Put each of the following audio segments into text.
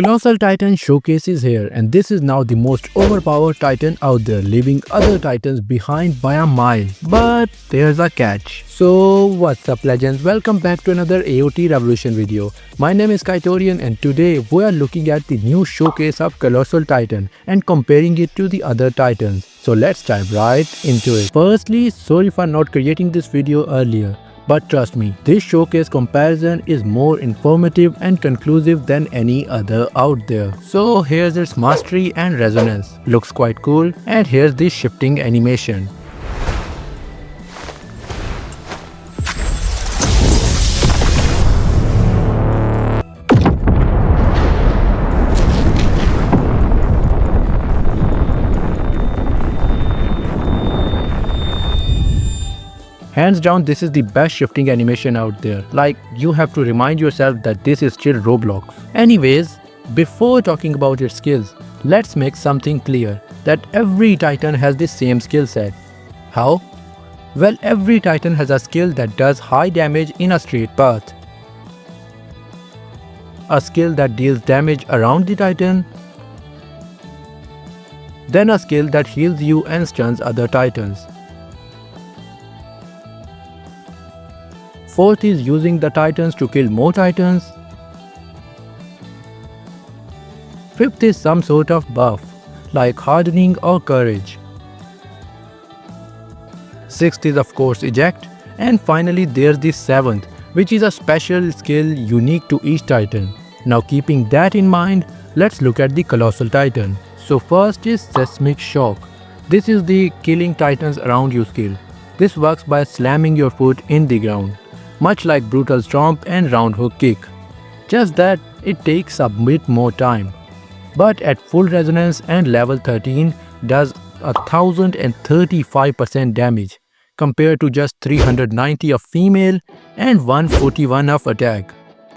Colossal Titan Showcase is here, and this is now the most overpowered Titan out there, leaving other Titans behind by a mile. But there's a catch. So what's up legends, welcome back to another AOT Revolution video. My name is Kaitorian and today we are looking at the new showcase of Colossal Titan and comparing it to the other Titans. So let's dive right into it. Firstly, sorry for not creating this video earlier. But trust me, this showcase comparison is more informative and conclusive than any other out there. So here's its mastery and resonance. Looks quite cool, and here's the shifting animation. Hands down, this is the best shifting animation out there. Like, you have to remind yourself that this is still Roblox. Anyways, before talking about its skills, let's make something clear that every Titan has the same skill set. How? Well, every Titan has a skill that does high damage in a straight path, a skill that deals damage around the Titan, then a skill that heals you and stuns other Titans. Fourth is using the Titans to kill more Titans. Fifth is some sort of buff, like hardening or courage. Sixth is of course eject. And finally there's the seventh, which is a special skill unique to each Titan. Now keeping that in mind, let's look at the Colossal Titan. So first is Seismic Shock. This is the killing Titans around you skill. This works by slamming your foot in the ground, much like Brutal Stomp and Round Hook Kick. Just that it takes a bit more time. But at full resonance and level 13 does 1035% damage compared to just 390 of female and 141 of attack.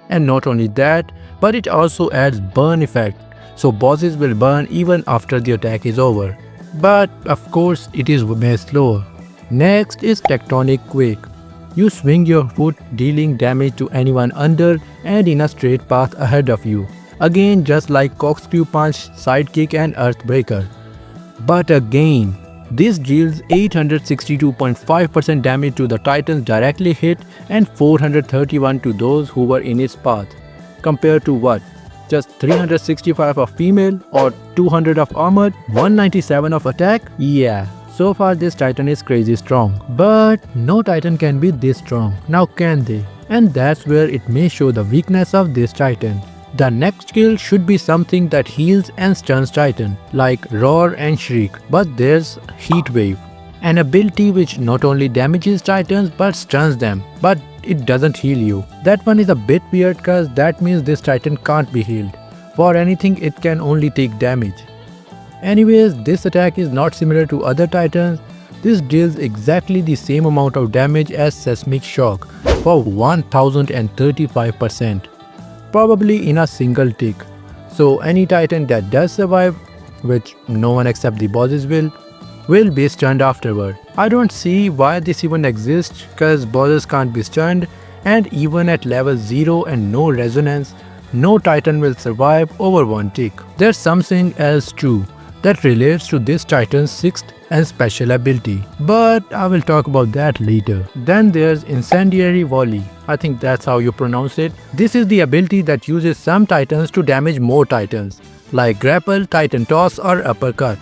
And not only that, but it also adds burn effect, so bosses will burn even after the attack is over. But of course it is way slower. Next is Tectonic Quake. You swing your foot, dealing damage to anyone under and in a straight path ahead of you. Again, just like Corkscrew Punch, Sidekick and Earthbreaker. But again, this deals 862.5% damage to the Titans directly hit and 431 to those who were in its path. Compared to what? Just 365 of female or 200 of armored, 197 of attack? Yeah. So far this Titan is crazy strong, but no Titan can be this strong, now can they? And that's where it may show the weakness of this Titan. The next skill should be something that heals and stuns Titan, like Roar and Shriek, but there's Heat Wave, an ability which not only damages Titans but stuns them, but it doesn't heal you. That one is a bit weird cause that means this Titan can't be healed. For anything it can only take damage. Anyways, this attack is not similar to other Titans. This deals exactly the same amount of damage as Seismic Shock for 1035%, probably in a single tick. So any Titan that does survive, which no one except the bosses will be stunned afterward. I don't see why this even exists cause bosses can't be stunned, and even at level 0 and no resonance, no Titan will survive over one tick. There's something else too that relates to this Titan's 6th and special ability, but I will talk about that later. Then there's Incendiary Volley, I think that's how you pronounce it. This is the ability that uses some Titans to damage more Titans, like Grapple, Titan Toss or Uppercut.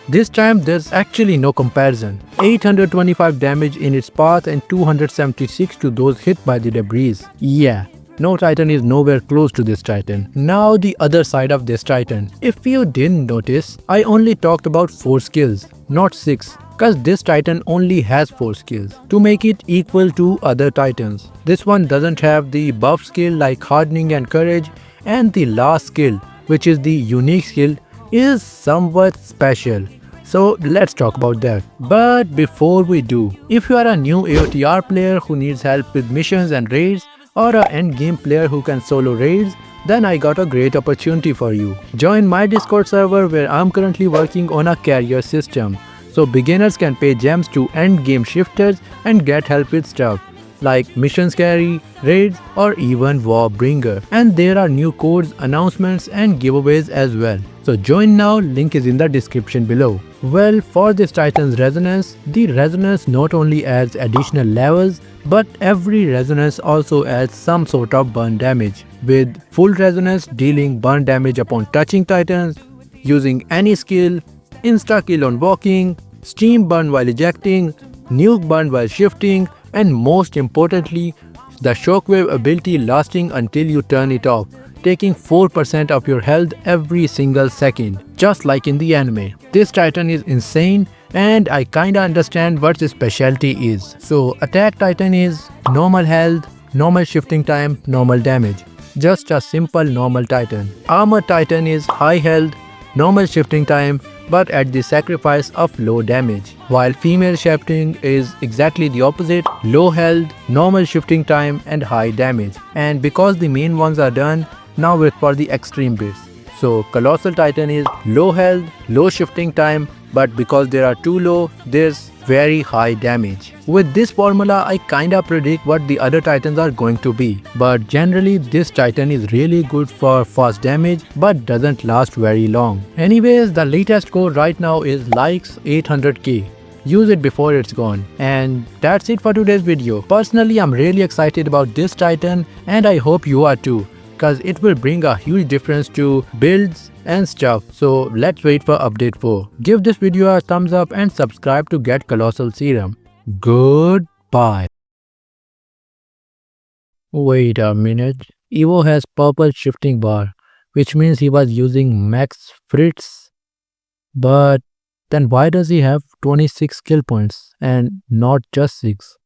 This time there's actually no comparison. 825 damage in its path and 276 to those hit by the debris. Yeah. No Titan is nowhere close to this Titan. Now the other side of this Titan. If you didn't notice, I only talked about 4 skills, not 6, cause this Titan only has 4 skills to make it equal to other Titans. This one doesn't have the buff skill like hardening and courage, and the last skill, which is the unique skill, is somewhat special. So let's talk about that. But before we do, if you are a new AOTR player who needs help with missions and raids, or an endgame player who can solo raids, then I got a great opportunity for you. Join my Discord server where I'm currently working on a carrier system, so beginners can pay gems to endgame shifters and get help with stuff. like Mission Carry, Raids or even Warbringer. And there are new codes, announcements and giveaways as well. So join now, link is in the description below. Well, for this Titan's Resonance, the Resonance not only adds additional levels, but every Resonance also adds some sort of burn damage, with full Resonance dealing burn damage upon touching Titans, using any skill, insta-kill on walking, steam burn while ejecting, nuke burn while shifting, and most importantly, the shockwave ability lasting until you turn it off, taking 4% of your health every single second, just like in the anime. This Titan is insane and I kinda understand what its specialty is. So attack Titan is normal health, normal shifting time, normal damage. Just a simple normal Titan. Armor Titan is high health, normal shifting time, but at the sacrifice of low damage. While female shifting is exactly the opposite, low health, normal shifting time and high damage. And because the main ones are done, now it's for the extreme bits. So Colossal Titan is low health, low shifting time, but because there are too low, there's very high damage. With this formula, I kinda predict what the other Titans are going to be. But generally, this Titan is really good for fast damage, but doesn't last very long. Anyways, the latest code right now is likes 800k. Use it before it's gone. And that's it for today's video. Personally, I'm really excited about this Titan and I hope you are too, because it will bring a huge difference to builds and stuff. So let's wait for update 4. Give this video a thumbs up and subscribe to get Colossal Serum. Goodbye. Wait a minute. Evo has purple shifting bar, which means he was using max Fritz. But then why does he have 26 skill points and not just 6?